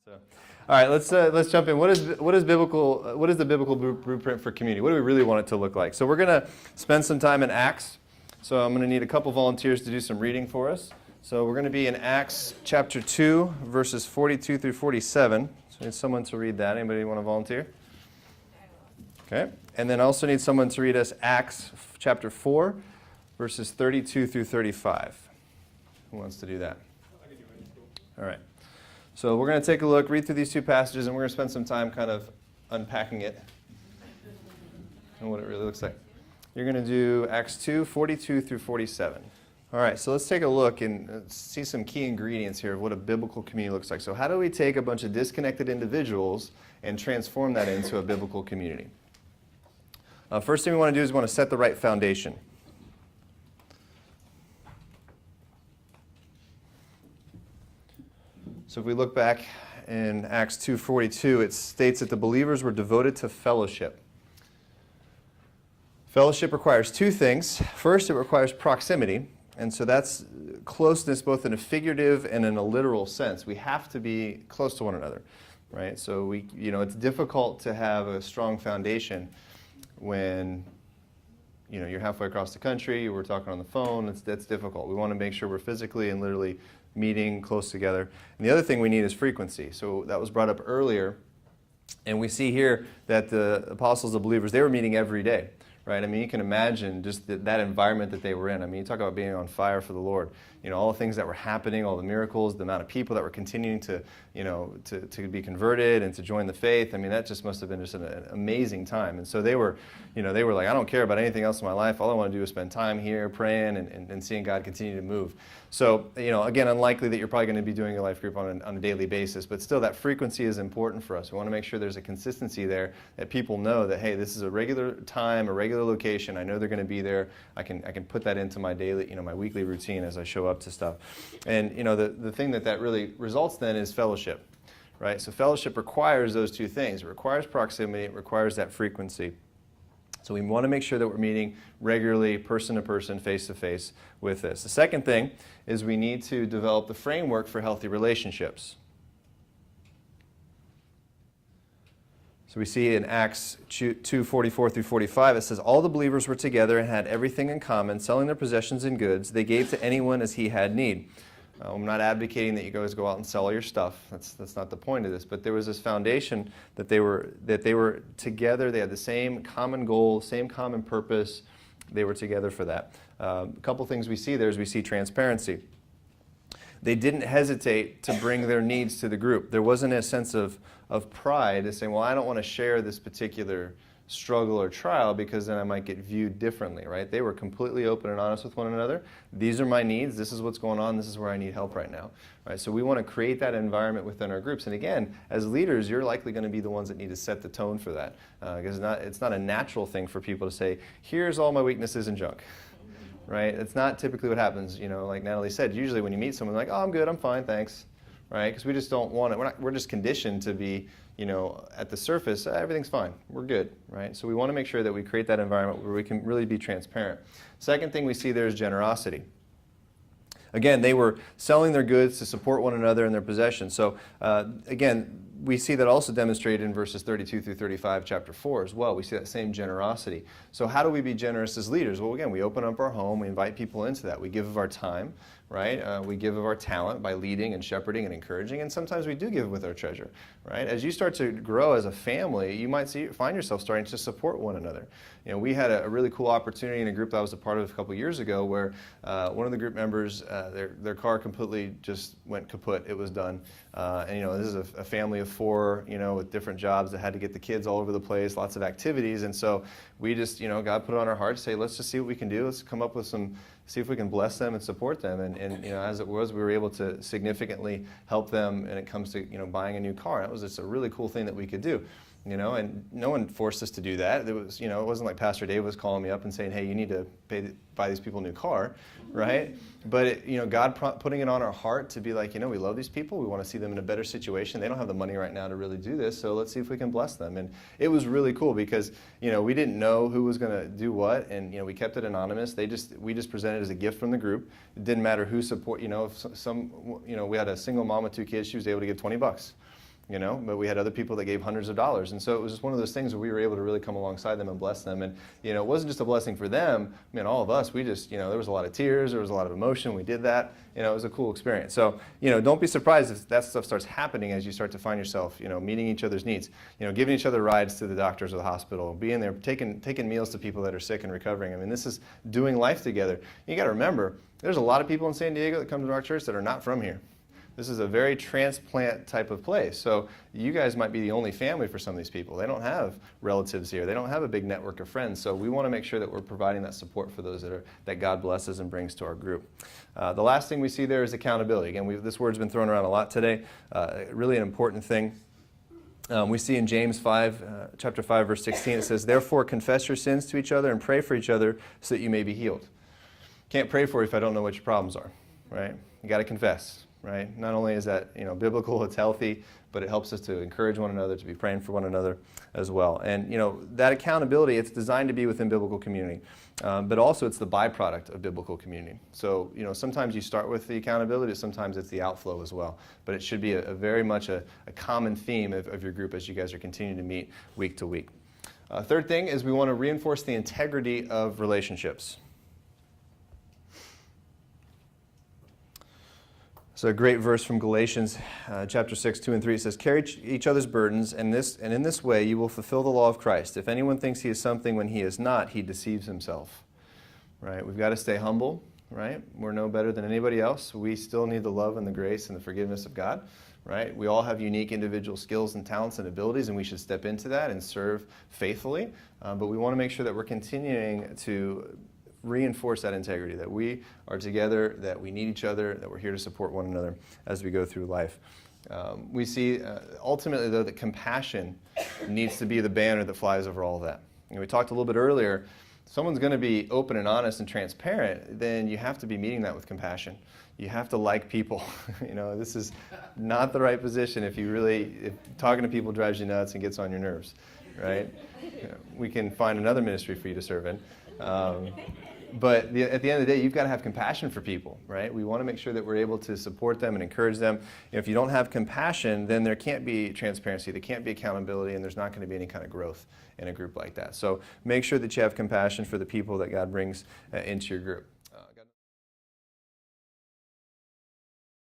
So, all right, let's jump in. What is the biblical blueprint for community? What do we really want it to look like? So we're going to spend some time in Acts. So I'm going to need a couple volunteers to do some reading for us. So we're going to be in Acts chapter 2, verses 42 through 47. So I need someone to read that. Anybody want to volunteer? Okay. And then I also need someone to read us Acts chapter 4, verses 32 through 35. Who wants to do that? All right. So we're going to take a look, read through these two passages, and we're going to spend some time kind of unpacking it and what it really looks like. You're going to do Acts 2, 42 through 47. All right, so let's take a look and see some key ingredients here of what a biblical community looks like. So how do we take a bunch of disconnected individuals and transform that into a biblical community? First thing we want to do is we want to set the right foundation. So if we look back in Acts 2:42, it states that the believers were devoted to fellowship. Fellowship requires two things. First, it requires proximity, and so that's closeness both in a figurative and in a literal sense. We have to be close to one another, right? So it's difficult to have a strong foundation when you're halfway across the country, we're talking on the phone. That's difficult. We want to make sure we're physically and literally meeting close together. And the other thing we need is frequency. So that was brought up earlier. And we see here that the apostles, the believers, they were meeting every day, right? I mean, you can imagine just that environment that they were in. I mean, you talk about being on fire for the Lord. All the things that were happening, all the miracles, the amount of people that were continuing to be converted and to join the faith. I mean, that just must have been just an amazing time. And so they were like, I don't care about anything else in my life. All I want to do is spend time here praying and seeing God continue to move. So, again, unlikely that you're probably going to be doing a life group on a daily basis, but still that frequency is important for us. We want to make sure there's a consistency there, that people know that, hey, this is a regular time, a regular location. I know they're going to be there. I can put that into my daily, my weekly routine as I show up to stuff. And, the thing that really results then is fellowship, right? So fellowship requires those two things. It requires proximity. It requires that frequency. So we want to make sure that we're meeting regularly, person to person, face to face with this. The second thing is we need to develop the framework for healthy relationships. So we see in Acts 2:44 through 45, it says, all the believers were together and had everything in common, selling their possessions and goods. They gave to anyone as he had need. I'm not advocating that you guys go out and sell all your stuff. That's not the point of this. But there was this foundation that they were together. They had the same common goal, same common purpose. They were together for that. A couple things we see there is we see transparency. They didn't hesitate to bring their needs to the group. There wasn't a sense of pride as saying, well, I don't want to share this particular struggle or trial because then I might get viewed differently, right? They were completely open and honest with one another. These are my needs. This is what's going on. This is where I need help right now, right? So we want to create that environment within our groups. And again, as leaders, you're likely going to be the ones that need to set the tone for that because it's not a natural thing for people to say, here's all my weaknesses and junk. Right? It's not typically what happens, like Natalie said. Usually when you meet someone, like, oh, I'm good, I'm fine, thanks. Right? Because we just don't want it. We're just conditioned to be, at the surface, everything's fine. We're good, right? So we want to make sure that we create that environment where we can really be transparent. Second thing we see there is generosity. Again, they were selling their goods to support one another and their possessions. So again, we see that also demonstrated in verses 32 through 35, chapter 4 as well. We see that same generosity. So how do we be generous as leaders? Well, again, we open up our home. We invite people into that. We give of our time, right? We give of our talent by leading and shepherding and encouraging. And sometimes we do give with our treasure, right? As you start to grow as a family, you might find yourself starting to support one another. We had a really cool opportunity in a group that I was a part of a couple years ago where one of the group members, their car completely just went kaput. It was done. And this is a family of 4, with different jobs that had to get the kids all over the place, lots of activities. And so we just, God put it on our heart to say, let's just see what we can do. Let's come up with see if we can bless them and support them. And as it was, we were able to significantly help them when it comes to, buying a new car. That was just a really cool thing that we could do. And no one forced us to do that. It was, it wasn't like Pastor Dave was calling me up and saying, hey, you need to buy these people a new car, right? But, God putting it on our heart to be like, we love these people. We want to see them in a better situation. They don't have the money right now to really do this, so let's see if we can bless them. And it was really cool because, we didn't know who was going to do what, and, we kept it anonymous. We just presented it as a gift from the group. It didn't matter who support, if we had a single mom with 2 kids, she was able to give $20. but we had other people that gave hundreds of dollars. And so it was just one of those things where we were able to really come alongside them and bless them. And, it wasn't just a blessing for them. All of us, we just, there was a lot of tears, there was a lot of emotion. We did that. It was a cool experience. So, don't be surprised if that stuff starts happening as you start to find yourself, meeting each other's needs, giving each other rides to the doctors or the hospital, being there, taking meals to people that are sick and recovering. This is doing life together. You got to remember, there's a lot of people in San Diego that come to our church that are not from here. This is a very transplant type of place. So you guys might be the only family for some of these people. They don't have relatives here. They don't have a big network of friends. So we want to make sure that we're providing that support for those that God blesses and brings to our group. The last thing we see there is accountability. Again, this word's been thrown around a lot today. Really an important thing. We see in James 5, chapter 5, verse 16, it says, "Therefore confess your sins to each other and pray for each other so that you may be healed." Can't pray for you if I don't know what your problems are, right? You got to confess. Right? Not only is that biblical, it's healthy, but it helps us to encourage one another, to be praying for one another as well. And that accountability, it's designed to be within biblical community, but also it's the byproduct of biblical community. So sometimes you start with the accountability, sometimes it's the outflow as well. But it should be very much a common theme of your group as you guys are continuing to meet week to week. Third thing is we want to reinforce the integrity of relationships. So a great verse from Galatians chapter 6, 2 and 3. It says, "Carry each other's burdens, and in this way you will fulfill the law of Christ. If anyone thinks he is something when he is not, he deceives himself." Right? We've got to stay humble, right? We're no better than anybody else. We still need the love and the grace and the forgiveness of God, right? We all have unique individual skills and talents and abilities, and we should step into that and serve faithfully. But we want to make sure that we're continuing to reinforce that integrity, that we are together, that we need each other, that we're here to support one another as we go through life. We see ultimately, though, that compassion needs to be the banner that flies over all of that. We talked a little bit earlier, if someone's going to be open and honest and transparent, then you have to be meeting that with compassion. You have to like people. This is not the right position if talking to people drives you nuts and gets on your nerves, right? We can find another ministry for you to serve in. But at the end of the day, you've got to have compassion for people, right? We want to make sure that we're able to support them and encourage them. If you don't have compassion, then there can't be transparency, there can't be accountability, and there's not going to be any kind of growth in a group like that. So make sure that you have compassion for the people that God brings into your group.